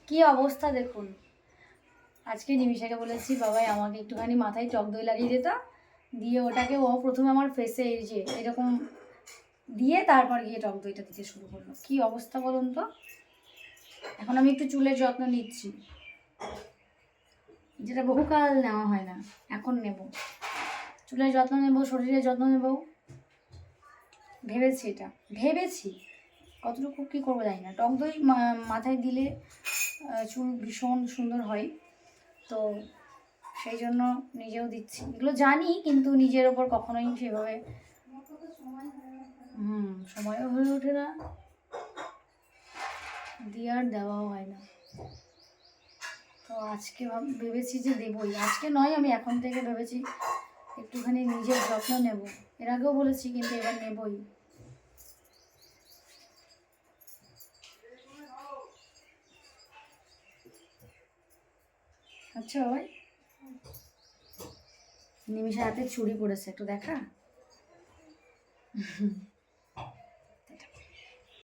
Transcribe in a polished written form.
কি অবস্থা দেখুন। আজকে নিমিষাকে বলেছি বাবাই আমাকে একটুখানি মাথায় টক দই লাগিয়ে দিতাম, দিয়ে ওটাকে ও প্রথমে আমার ফেসে এই যে এরকম দিয়ে তারপর গিয়ে টক দইটা দিতে শুরু করলো। কি অবস্থা বলুন তো। এখন আমি একটু চুলের যত্ন নিচ্ছি, যেটা বহুকাল নেওয়া হয় না, এখন নেব। চুলের যত্ন নেব, শরীরের যত্ন নেব, ভেবেছি এটা, ভেবেছি। কতটুকু কী করবো জানি না। টক দই মাথায় দিলে চুল ভীষণ সুন্দর হয়, তো সেই জন্য নিজেও দিচ্ছি। এগুলো জানি, কিন্তু নিজের ওপর কখনোই সেভাবে সময়ও হয়ে ওঠে না, দিয়ে আর দেওয়াও হয় না। তো আজকে ভেবেছি যে দেবই। আজকে নয়, আমি এখন থেকে ভেবেছি একটুখানি নিজের যত্ন নেব। এর আগেও বলেছি, কিন্তু এবার নেবই। আচ্ছা ভাই, নিমিষের হাতে চুড়ি পড়েছে, একটু দেখা।